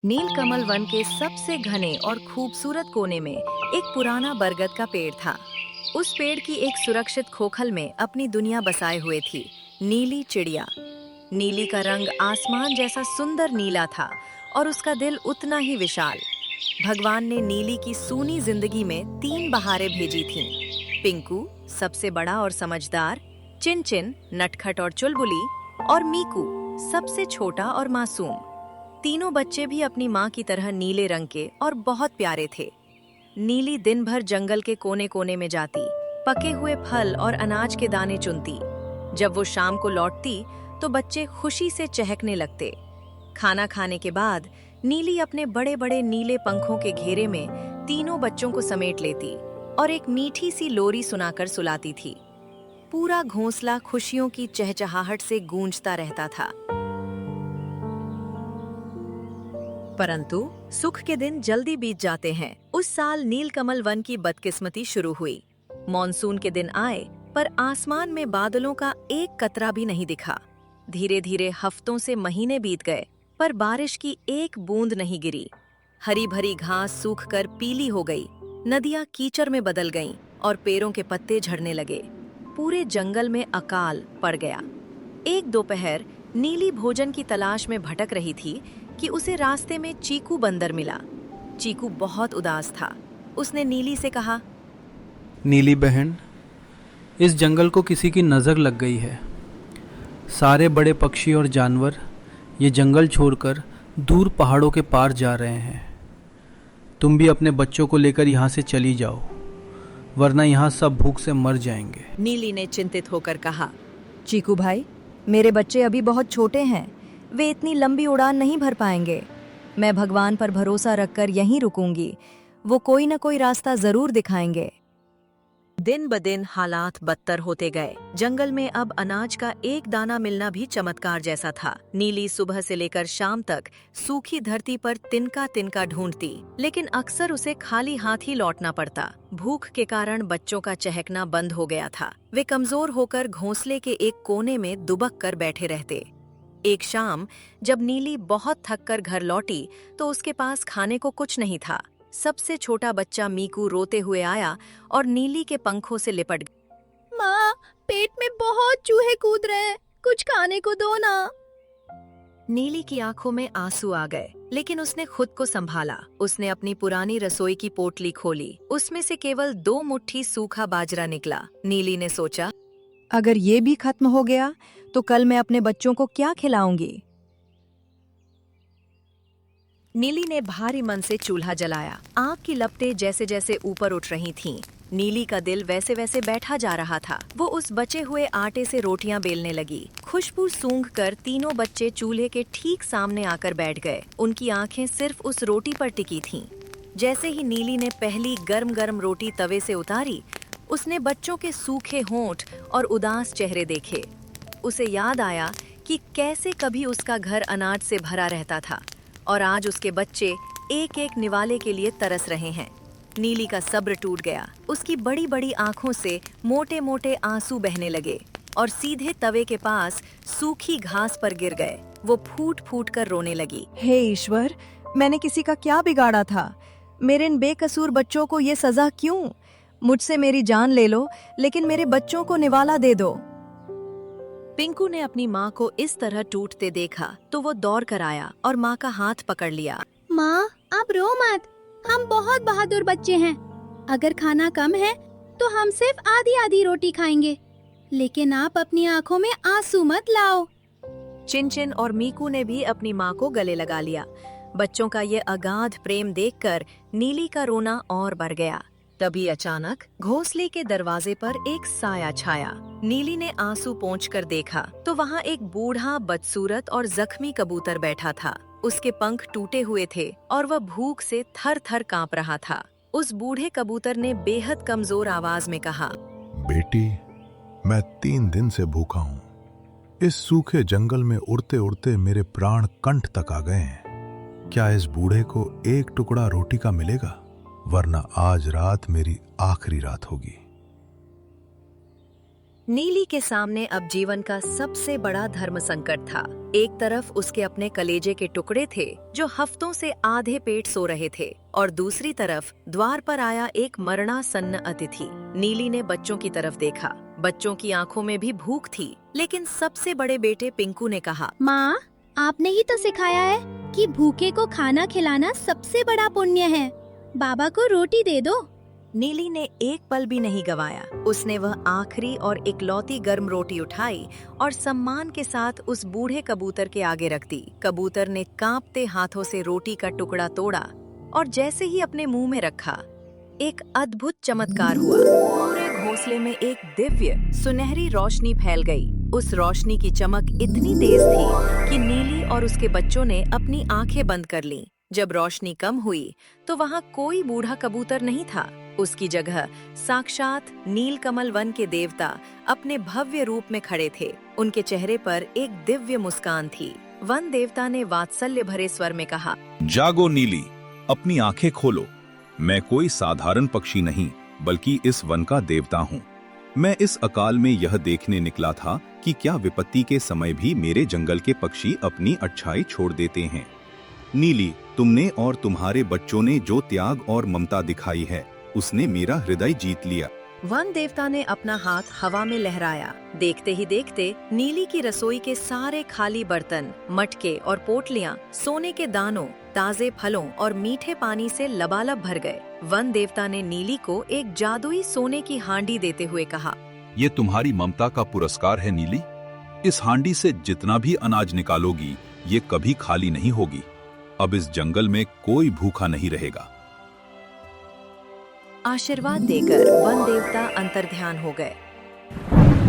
नीलकमल one के सबसे घने और खूबसूरत कोने में एक पुराना बरगद का पेड़ था। उस पेड़ की एक सुरक्षित खोखल में अपनी दुनिया बसाए हुए थी नीली चिड़िया। नीली का रंग आसमान जैसा सुंदर नीला था और उसका दिल उतना ही विशाल। भगवान ने नीली की सूनी जिंदगी में 3 बहारें भेजी थीं। पिंकू सबसे बड़ा और समझदार, चिनचिन नटखट और चुलबुली, और मीकू सबसे छोटा और मासूम। तीनों बच्चे भी अपनी माँ की तरह नीले रंग के और बहुत प्यारे थे। नीली दिन भर जंगल के कोने कोने में जाती, पके हुए फल और अनाज के दाने चुनती। जब वो शाम को लौटती तो बच्चे खुशी से चहकने लगते। खाना खाने के बाद नीली अपने बड़े बड़े नीले पंखों के घेरे में तीनों बच्चों को समेट लेती और एक मीठी सी लोरी सुनाकर सुलाती थी। पूरा घोंसला खुशियों की चहचहाहट से गूंजता रहता था। परंतु सुख के दिन जल्दी बीत जाते हैं। उस साल नीलकमल वन की बदकिस्मती शुरू हुई। मॉनसून के दिन आए पर आसमान में बादलों का एक कतरा भी नहीं दिखा। धीरे धीरे हफ्तों से महीने बीत गए पर बारिश की एक बूंद नहीं गिरी। हरी भरी घास सूखकर पीली हो गई, नदियां कीचड़ में बदल गईं और पेड़ों के पत्ते झड़ने लगे। पूरे जंगल में अकाल पड़ गया। एक दोपहर नीली भोजन की तलाश में भटक रही थी कि उसे रास्ते में चीकू बंदर मिला। चीकू बहुत उदास था। उसने नीली से कहा, नीली बहन, इस जंगल को किसी की नज़र लग गई है। सारे बड़े पक्षी और जानवर ये जंगल छोड़कर दूर पहाड़ों के पार जा रहे हैं। तुम भी अपने बच्चों को लेकर यहाँ से चली जाओ, वरना यहाँ सब भूख से मर जाएंगे। नीली ने चिंतित होकर कहा, चीकू भाई, मेरे बच्चे अभी बहुत छोटे हैं, वे इतनी लंबी उड़ान नहीं भर पाएंगे। मैं भगवान पर भरोसा रखकर यहीं रुकूंगी, वो कोई न कोई रास्ता जरूर दिखाएंगे। दिन ब दिन हालात बदतर होते गए। जंगल में अब अनाज का एक दाना मिलना भी चमत्कार जैसा था। नीली सुबह से लेकर शाम तक सूखी धरती पर तिनका तिनका ढूंढती, लेकिन अक्सर उसे खाली हाथ ही लौटना पड़ता। भूख के कारण बच्चों का चहकना बंद हो गया था। वे कमजोर होकर घोंसले के एक कोने में दुबक कर बैठे रहते। एक शाम जब नीली बहुत थक कर घर लौटी तो उसके पास खाने को कुछ नहीं था। सबसे छोटा बच्चा मीकू रोते हुए आया और नीली के पंखों से लिपट गया। माँ, पेट में बहुत चूहे कूद रहे हैं, कुछ खाने को दो ना। नीली की आंखों में आंसू आ गए, लेकिन उसने खुद को संभाला। उसने अपनी पुरानी रसोई की पोटली खोली। उसमें से केवल 2 मुट्ठी सूखा बाजरा निकला। नीली ने सोचा, अगर ये भी खत्म हो गया तो कल मैं अपने बच्चों को क्या खिलाऊंगी। नीली ने भारी मन से चूल्हा जलाया। आग की लपटें जैसे जैसे ऊपर उठ रही थीं। नीली का दिल वैसे वैसे बैठा जा रहा था। वो उस बचे हुए आटे से रोटियां बेलने लगी। खुशबू सूंघकर तीनों बच्चे चूल्हे के ठीक सामने आकर बैठ गए। उनकी आंखें सिर्फ उस रोटी पर टिकी थीं। जैसे ही नीली ने पहली गर्म गर्म रोटी तवे से उतारी, उसने बच्चों के सूखे होंठ और उदास चेहरे देखे। उसे याद आया कि कैसे कभी उसका घर अनाज से भरा रहता था और आज उसके बच्चे एक एक निवाले के लिए तरस रहे हैं। नीली का सब्र टूट गया। उसकी बड़ी बड़ी आंखों से मोटे मोटे आंसू बहने लगे और सीधे तवे के पास सूखी घास पर गिर गए। वो फूट फूट कर रोने लगी। हे ईश्वर, मैंने किसी का क्या बिगाड़ा था? मेरे इन बेकसूर बच्चों को ये सजा क्यों? मुझसे मेरी जान ले लो, लेकिन मेरे बच्चों को निवाला दे दो। पिंकू ने अपनी माँ को इस तरह टूटते देखा तो वो दौड़ कर आया और माँ का हाथ पकड़ लिया। माँ, आप रो मत, हम बहुत बहादुर बच्चे हैं। अगर खाना कम है तो हम सिर्फ आधी आधी रोटी खाएंगे, लेकिन आप अपनी आंखों में आंसू मत लाओ। चिनचिन और मीकू ने भी अपनी माँ को गले लगा लिया। बच्चों का ये अगाध प्रेम देखकर नीली का रोना और बढ़ गया। तभी अचानक घोंसले के दरवाजे पर एक साया छाया। नीली ने आंसू पोंछकर देखा तो वहाँ एक बूढ़ा, बदसूरत और जख्मी कबूतर बैठा था। उसके पंख टूटे हुए थे और वह भूख से थर थर कांप रहा था। उस बूढ़े कबूतर ने बेहद कमजोर आवाज में कहा, बेटी, मैं 3 दिन से भूखा हूँ। इस सूखे जंगल में उड़ते उड़ते मेरे प्राण कंठ तक आ गए हैं। क्या इस बूढ़े को एक टुकड़ा रोटी का मिलेगा? वरना आज रात मेरी आखिरी रात होगी। नीली के सामने अब जीवन का सबसे बड़ा धर्म संकट था। एक तरफ उसके अपने कलेजे के टुकड़े थे जो हफ्तों से आधे पेट सो रहे थे, और दूसरी तरफ द्वार पर आया एक मरणासन्न अतिथि। नीली ने बच्चों की तरफ देखा। बच्चों की आंखों में भी भूख थी, लेकिन सबसे बड़े बेटे पिंकू ने कहा, माँ, आपने ही तो सिखाया है कि भूखे को खाना खिलाना सबसे बड़ा पुण्य है। बाबा को रोटी दे दो। नीली ने एक पल भी नहीं गवाया। उसने वह आखिरी और इकलौती गर्म रोटी उठाई और सम्मान के साथ उस बूढ़े कबूतर के आगे रख दी। कबूतर ने कांपते हाथों से रोटी का टुकड़ा तोड़ा और जैसे ही अपने मुंह में रखा, एक अद्भुत चमत्कार हुआ। पूरे घोंसले में एक दिव्य सुनहरी रोशनी फैल गई। उस रोशनी की चमक इतनी तेज थी कि नीली और उसके बच्चों ने अपनी आंखें बंद कर लीं। जब रोशनी कम हुई तो वहाँ कोई बूढ़ा कबूतर नहीं था। उसकी जगह साक्षात नीलकमल वन के देवता अपने भव्य रूप में खड़े थे। उनके चेहरे पर एक दिव्य मुस्कान थी। वन देवता ने वात्सल्य भरे स्वर में कहा, जागो नीली, अपनी आंखें खोलो। मैं कोई साधारण पक्षी नहीं, बल्कि इस वन का देवता हूँ। मैं इस अकाल में यह देखने निकला था कि क्या विपत्ति के समय भी मेरे जंगल के पक्षी अपनी अच्छाई छोड़ देते हैं। नीली, तुमने और तुम्हारे बच्चों ने जो त्याग और ममता दिखाई है, उसने मेरा हृदय जीत लिया। वन देवता ने अपना हाथ हवा में लहराया। देखते ही देखते नीली की रसोई के सारे खाली बर्तन, मटके और पोटलियां सोने के दानों, ताजे फलों और मीठे पानी से लबालब भर गए। वन देवता ने नीली को एक जादुई सोने की हांडी देते हुए कहा, ये तुम्हारी ममता का पुरस्कार है नीली। इस हांडी से जितना भी अनाज निकालोगी, ये कभी खाली नहीं होगी। अब इस जंगल में कोई भूखा नहीं रहेगा। आशीर्वाद देकर वन देवता अंतर्ध्यान हो गए।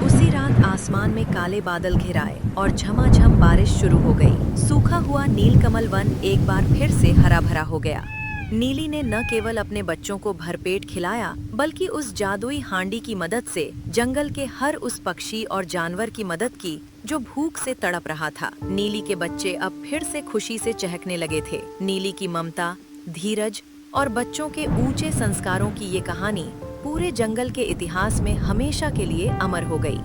उसी रात आसमान में काले बादल घिराए और झमाझम बारिश शुरू हो गई। सूखा हुआ नीलकमल वन एक बार फिर से हरा भरा हो गया। नीली ने न केवल अपने बच्चों को भरपेट खिलाया, बल्कि उस जादुई हांडी की मदद से जंगल के हर उस पक्षी और जानवर की मदद की जो भूख से तड़प रहा था। नीली के बच्चे अब फिर से खुशी से चहकने लगे थे। नीली की ममता, धीरज और बच्चों के ऊंचे संस्कारों की ये कहानी पूरे जंगल के इतिहास में हमेशा के लिए अमर हो गई।